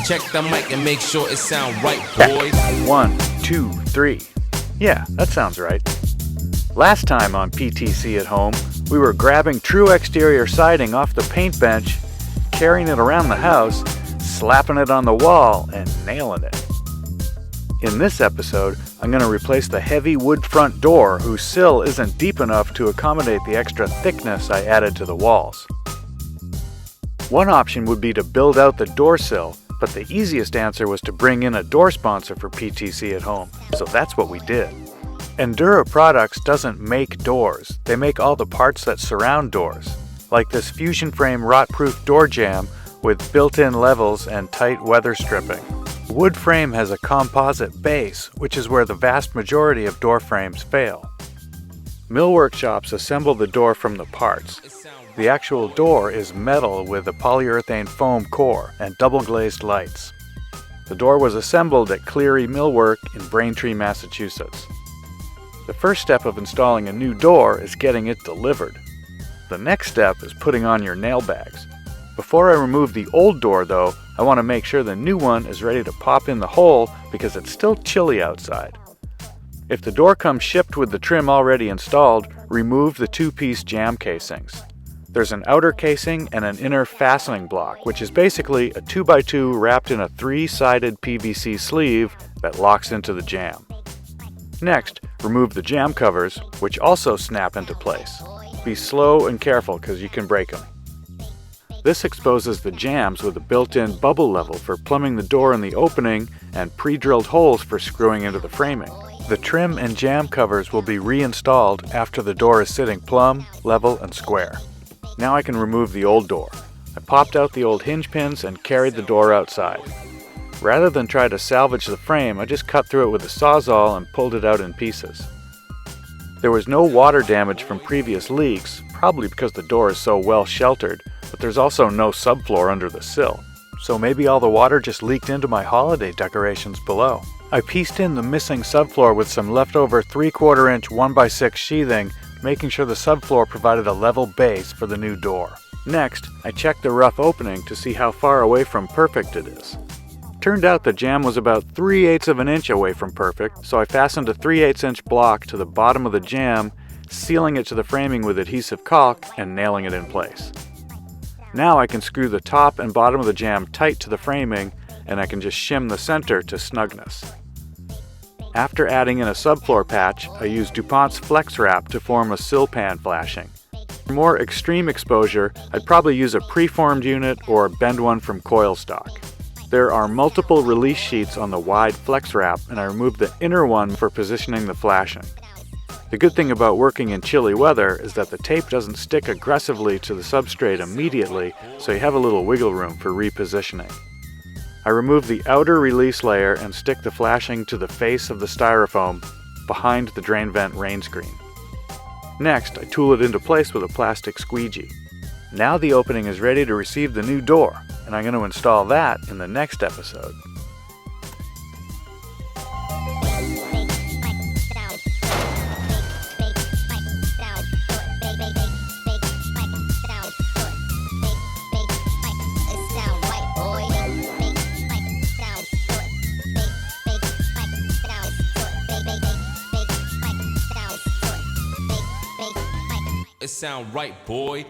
Check the mic and make sure it sound right, boy. 1, 2, 3. Yeah, that sounds right. Last time on PTC at Home, we were grabbing true exterior siding off the paint bench, carrying it around the house, slapping it on the wall, and nailing it. In this episode, I'm going to replace the heavy wood front door whose sill isn't deep enough to accommodate the extra thickness I added to the walls. One option would be to build out the door sill, but the easiest answer was to bring in a door sponsor for PTC at Home, so that's what we did. Endura Products doesn't make doors, they make all the parts that surround doors, like this Fusion Frame rot-proof door jamb with built-in levels and tight weather stripping. The wood frame has a composite base, which is where the vast majority of door frames fail. Mill workshops assemble the door from the parts. The actual door is metal with a polyurethane foam core and double-glazed lights. The door was assembled at Cleary Millwork in Braintree, Massachusetts. The first step of installing a new door is getting it delivered. The next step is putting on your nail bags. Before I remove the old door though, I want to make sure the new one is ready to pop in the hole because it's still chilly outside. If the door comes shipped with the trim already installed, remove the two-piece jamb casings. There's an outer casing and an inner fastening block, which is basically a 2x2 wrapped in a 3-sided PVC sleeve that locks into the jamb. Next, remove the jamb covers, which also snap into place. Be slow and careful because you can break them. This exposes the jambs with a built-in bubble level for plumbing the door in the opening and pre-drilled holes for screwing into the framing. The trim and jamb covers will be reinstalled after the door is sitting plumb, level, and square. Now I can remove the old door. I popped out the old hinge pins and carried the door outside. Rather than try to salvage the frame, I just cut through it with a Sawzall and pulled it out in pieces. There was no water damage from previous leaks, probably because the door is so well sheltered, but there's also no subfloor under the sill. So maybe all the water just leaked into my holiday decorations below. I pieced in the missing subfloor with some leftover 3/4 inch 1x6 sheathing, making sure the subfloor provided a level base for the new door. Next, I checked the rough opening to see how far away from perfect it is. Turned out the jamb was about 3/8 of an inch away from perfect, so I fastened a 3/8 inch block to the bottom of the jamb, sealing it to the framing with adhesive caulk and nailing it in place. Now I can screw the top and bottom of the jamb tight to the framing, and I can just shim the center to snugness. After adding in a subfloor patch, I used DuPont's Flex Wrap to form a sill pan flashing. For more extreme exposure, I'd probably use a preformed unit or bend one from coil stock. There are multiple release sheets on the wide Flex Wrap, and I removed the inner one for positioning the flashing. The good thing about working in chilly weather is that the tape doesn't stick aggressively to the substrate immediately, so you have a little wiggle room for repositioning. I remove the outer release layer and stick the flashing to the face of the styrofoam behind the drain vent rain screen. Next, I tool it into place with a plastic squeegee. Now the opening is ready to receive the new door, and I'm going to install that in the next episode. It sound right, boy.